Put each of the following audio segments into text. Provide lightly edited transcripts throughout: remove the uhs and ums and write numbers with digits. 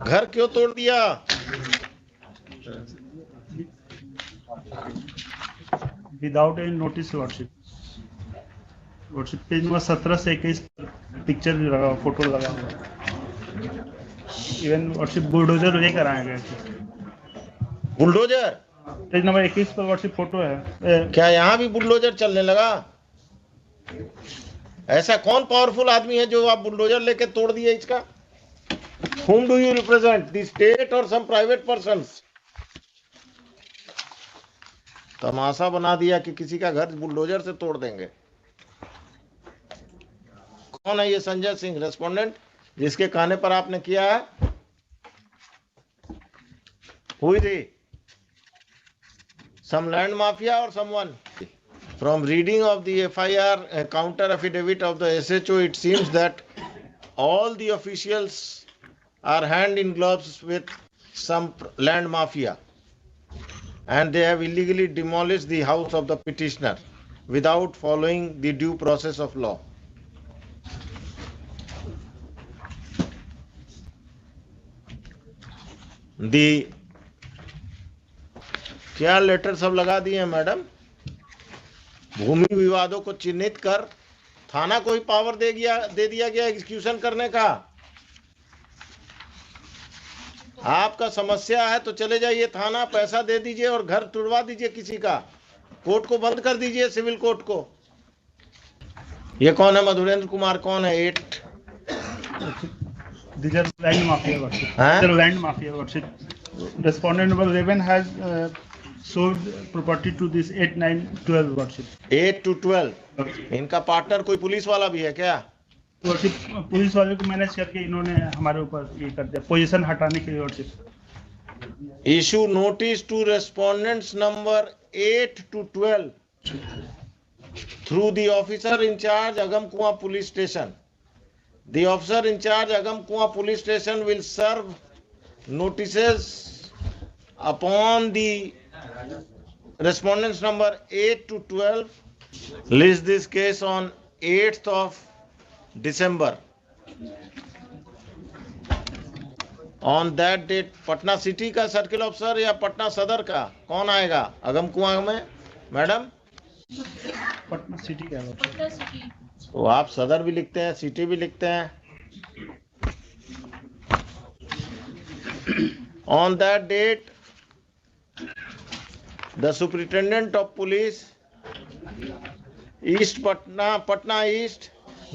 घर क्यों तोड़ दिया? Without any notice lordship. Lordship page number 17 से 21 पिक्चर भी लगा, फोटो लगा हुआ। इवन लॉर्डशिप बुलडोजर लेकर आए गए थे। बुलडोजर? पेज नंबर 21 पर लॉर्डशिप फोटो है। क्या यहाँ भी बुलडोजर चलने लगा? ऐसा कौन पावरफुल आदमी है जो आप बुलडोजर लेके तोड़ दिए इसका? Whom do you represent? The state or some private persons? तमाशा बना दिया कि किसी का घर बुलडोजर से तोड़ देंगे। कौन है ये संजय सिंह रेस्पोंडेंट जिसके कहने पर आपने किया है? Who is he? Some land mafia or someone? From reading of the FIR counter affidavit of the SHO, it seems that all the officials are hand in gloves with some land mafia, and they have illegally demolished the house of the petitioner without following the due process of law. The क्या letter सब लगा दिए हैं madam? भूमि विवादों को चिन्हित कर थाना को ही पावर दे दिया गया एग्जीक्यूशन करने का। आपका समस्या है तो चले जाइए थाना, पैसा दे दीजिए और घर तुड़वा दीजिए किसी का। कोर्ट को बंद कर दीजिए, सिविल कोर्ट को। ये कौन है? मधुरेंद्र कुमार कौन है? 8 land mafia land mafia respondent number 11 has sold property to this 8, 9, 12 worship. 8 to 12। इनका पार्टनर कोई पुलिस वाला भी है क्या? पुलिस वाले को मैनेज करके इन्होंने हमारे ऊपर ये कर दिया, पोजीशन हटाने के लिए वर्षिप। Issue notice to respondents number 8 to 12 through the officer in charge Agamkuwa police station. The officer in charge Agamkuwa police station will serve notices upon the respondents number 8 to 12. List this case on 8th of December. On that date, Patna city का circle officer या पटना सदर का कौन आएगा अगमकुआं में? Madam Patna city का है। तो आप सदर भी लिखते हैं, सिटी भी लिखते हैं। On that date, the superintendent of police East Patna East,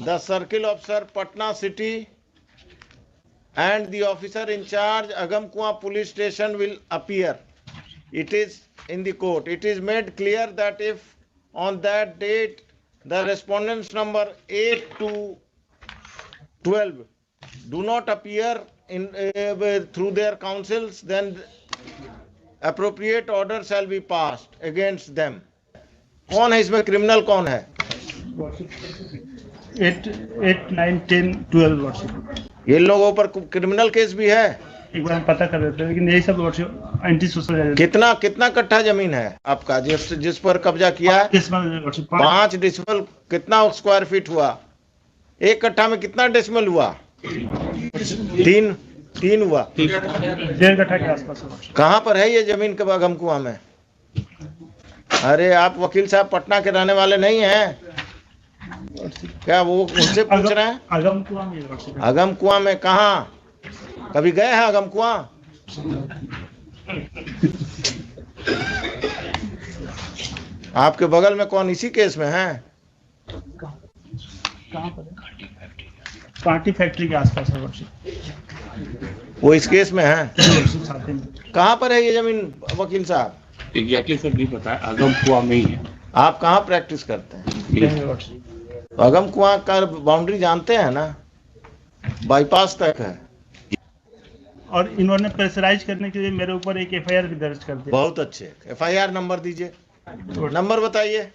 the circle officer Patna City, and the officer in charge Agamkuwa police station will appear. It is in the court. It is made clear that if on that date the respondents number 8 to 12 do not appear in through their counsels, then appropriate order shall be passed against them. कौन है इसमें? Criminal कौन है? 8, 9, 10, 12 worship. ये लोगों पर criminal case भी है। एक बार हम पता कर देते हैं, लेकिन यही सब वर्षिप एंटी सोशल। कितना कट्ठा जमीन है आपका जिस पर कब्जा किया है? 5 डेसिमल। कितना स्क्वायर फीट हुआ? 1 कट्ठा में कितना डेसिमल हुआ? 3 हुआ। 1.5 कट्ठा के आसपास। कहाँ पर है ये जमीन के अगमकुआं में? अरे आप वकील साहब पटना के रहने वाले नहीं हैं क्या? वो उनसे पूछ रहे हैं। अगमकुआं में। अगमकुआं में कहाँ? कभी गए हैं अगमकुआं? आपके बगल में कौन इसी केस में है? कहाँ पर? कांटी फैक्ट्री के आसपास है वर्षिप। वो इस केस में है? कहाँ पर है ये जमीन वकील साहब? एग्जैक्टली सर नहीं पता, अगमकुआं में ही है। आप कहाँ प्रैक्टिस करते हैं? अगमकुआं का बाउंड्री जानते हैं ना? बाईपास तक है। और इन्होंने प्रेशराइज करने के लिए मेरे ऊपर एक एफआईआर भी दर्ज कर दी। बहुत अच्छे। एफआईआर नंबर दीजिए। नंबर बताइए।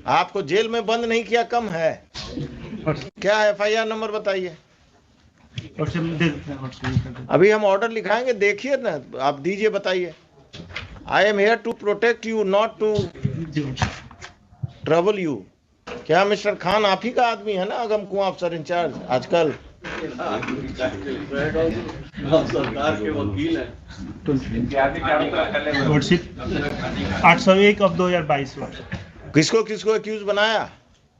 आपको जेल में बंद नहीं किया कम है क्या? एफआईआर नंबर बताइए। अभी हम ऑर्डर लिखाएंगे, देखिए ना, आप दीजिए, बताइए। I am here to protect you, not to trouble you. क्या मिस्टर खान आप ही का आदमी है ना अगमकुआं अफसर इंचार्ज आजकल? सरकार के वकील हैं। लॉर्डशिप 801 ऑफ 2022 किसको किसको एक्यूज बनाया?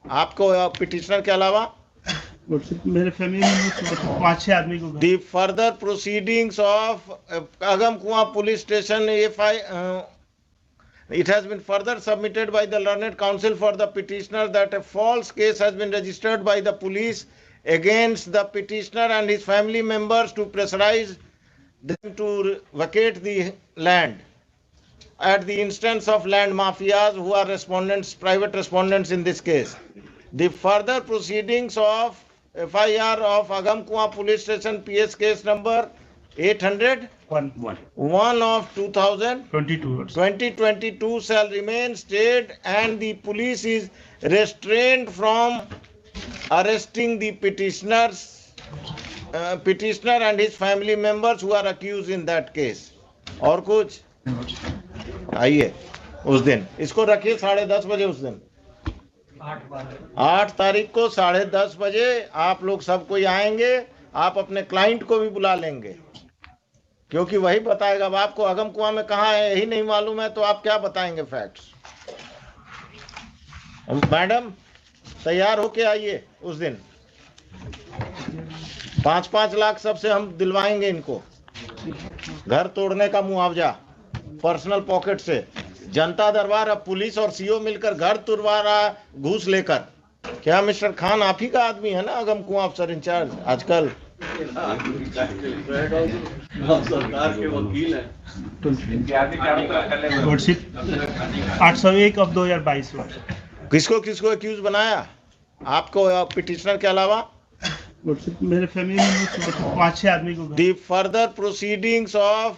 आपको पिटिशनर के अलावा? लॉर्डशिप मेरे फैमिली में 5-6 आदमी को। The further proceedings of Agamkuwa police station, it has been further submitted by the learned counsel for the petitioner that a false case has been registered by the police against the petitioner and his family members to pressurize them to vacate the land at the instance of land mafias who are respondents, private respondents in this case. The further proceedings of FIR of Agamkuwa police station PS case number 801 of 2022 shall remain stayed and the police is restrained from arresting the petitioner and his family members who are accused in that case. और कुछ आइए उस दिन इसको रखिए 10:30 बजे। उस दिन 8 तारीख को 10:30 बजे आप लोग सब कोई आएंगे। आप अपने क्लाइंट को भी बुला लेंगे क्योंकि वही बताएगा। अब आपको अगमकुआं में कहाँ है यही नहीं मालूम है तो आप क्या बताएंगे फैक्ट्स? मैडम तैयार होके आइए उस दिन। 5-5 लाख सबसे हम दिलवाएंगे इनको। घर तोड़ने का मुआवजा पर्सनल पॉकेट से। जनता दरबार अब पुलिस और सीओ मिलकर घर तुड़वा रहा घूस लेकर। क्या मिस्टर खान आप ही का आदमी है ना अगमकुआं अफसर इंचार्ज आजकल? सरकार के वकील हैं। लॉर्डशिप 801 ऑफ 2022 किसको किसको एक्यूज बनाया? आपको पिटिशनर के अलावा? लॉर्डशिप मेरे फैमिली में 5-6 आदमी को। The further proceedings of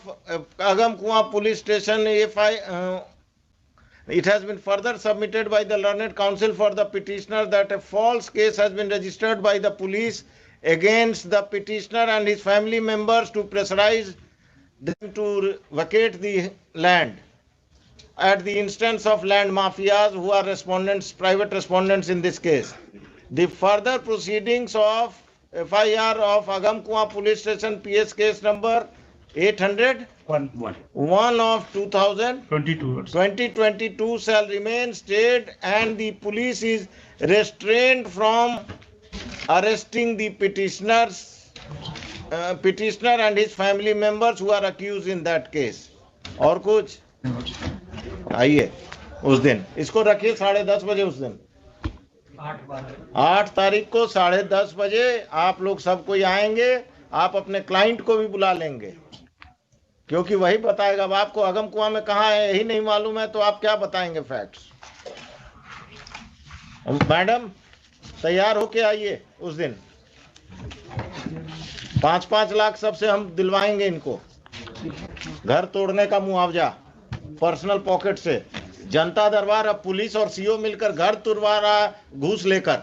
Agamkuwa police station, it has been further submitted by the learned counsel for the petitioner that a false case has been registered by the police against the petitioner and his family members to pressurize them to vacate the land at the instance of land mafias who are respondents, private respondents in this case. The further proceedings of FIR of Agamkuwa police station PS case number 801 of 2022 shall remain stayed and the police is restrained from arresting the petitioner and his family members who are accused in that case. और कुछ आइए उस दिन इसको रखिए 10:30 बजे। उस दिन 8 तारीख को 10:30 बजे आप लोग सब कोई आएंगे। आप अपने क्लाइंट को भी बुला लेंगे क्योंकि वही बताएगा। अब आपको अगमकुआं में कहाँ है यही नहीं मालूम है तो आप क्या बताएंगे फैक्ट्स? मैडम तैयार होके आइए उस दिन। 5-5 लाख सबसे हम दिलवाएंगे इनको। घर तोड़ने का मुआवजा पर्सनल पॉकेट से। जनता दरबार अब पुलिस और सीओ मिलकर घर तुड़वा रहा घूस लेकर।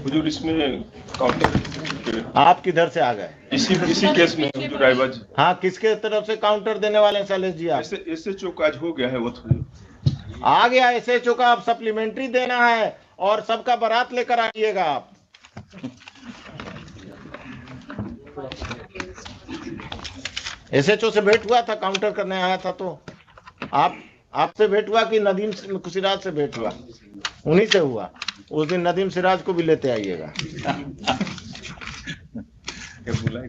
हुजूर इसमें काउंटर आप किधर से आ गए? इसी केस में हुजूर रायबाज। हाँ किसके तरफ से काउंटर देने वाले हैं शैलेश जी? आप एसएचओ का आज हो गया है वो आ गया। एसएचओ का अब सप्लीमेंट्री देना है और सबका बारात लेकर आइएगा आप। एसएचओ से भेंट हुआ था, काउंटर करने आया था तो आपसे भेंट हुआ कि नदीम सिराज से भेंट हुआ? उन्हीं से हुआ। उस दिन नदीम सिराज को भी लेते आइएगा।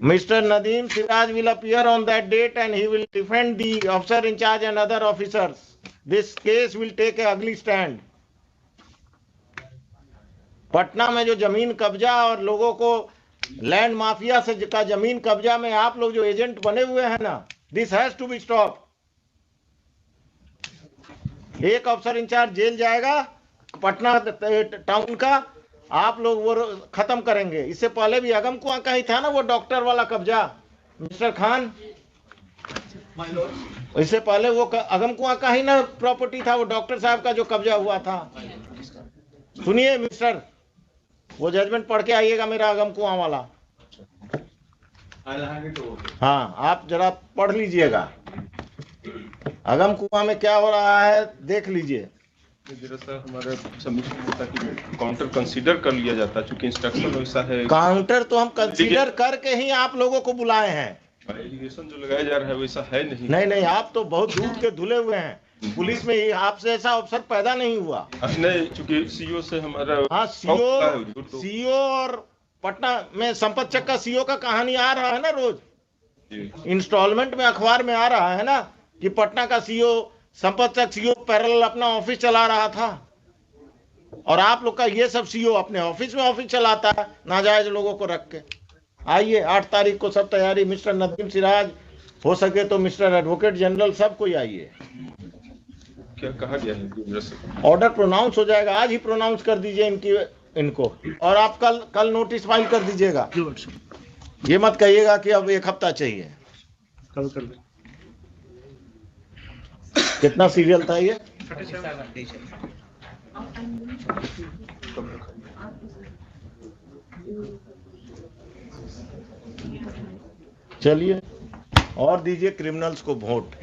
Mr. Nadeem Siraj will appear on that date and he will defend the officer in charge and other officers. This case will take a ugly stand. Patna में जो जमीन कब्जा और लोगों को लैंड माफिया से का जमीन कब्जा में आप लोग जो एजेंट बने हुए हैं ना, this has to be stop. एक अफसर इंचार्ज जेल जाएगा पटना टाउन का, आप लोग वो खत्म करेंगे। इससे पहले भी अगमकुआं का ही था ना वो डॉक्टर वाला कब्जा मिस्टर खान। इससे पहले वो अगमकुआं का ही ना प्रॉपर्टी था वो डॉक्टर साहब का जो कब्जा हुआ था। सुनिए मिस्टर, वो जजमेंट पढ़ के आइएगा मेरा अगमकुआं वाला। हाँ आप जरा पढ़ लीजिएगा। अगम कुआं में क्या हो रहा है देख लीजिए। जरा सा हमारा सबमिशन होता कि काउंटर कंसीडर कर लिया जाता, चूंकि इंस्ट्रक्शन वैसा है। काउंटर तो हम कंसीडर करके ही आप लोगों को बुलाए हैं। एलिगेशन जो लगाया जा रहा है वैसा है नहीं। नहीं नहीं, आप तो बहुत दूध के धुले हुए हैं। पुलिस में आपसे ऐसा अवसर पैदा नहीं हुआ। नहीं, चूंकि सीओ से हमारा हाँ, सीओ और पटना में संपत चक का सीओ का कहानी आ रहा है ना रोज, इंस्टॉलमेंट में अखबार में आ रहा है ना कि पटना का सीओ संपत चक सीओ पैरेलल अपना ऑफिस चला रहा था, और आप लोग का ये सब सीओ अपने ऑफिस में ऑफिस चलाता है नाजायज लोगों को रख के। आइए 8 तारीख को सब तैयारी, मिस्टर नदीम सिराज, हो सके तो मिस्टर एडवोकेट जनरल, सब कोई आइए। क्या कहा गया है? ऑर्डर प्रोनाउंस हो जाएगा, आज ही प्रोनाउंस कर दीजिए इनको, और आप कल नोटिस फाइल कर दीजिएगा। ये मत कहिएगा कि अब 1 हफ्ता चाहिए। कल कर ले। कितना सीरियल था ये? चलिए, और दीजिए क्रिमिनल्स को वोट।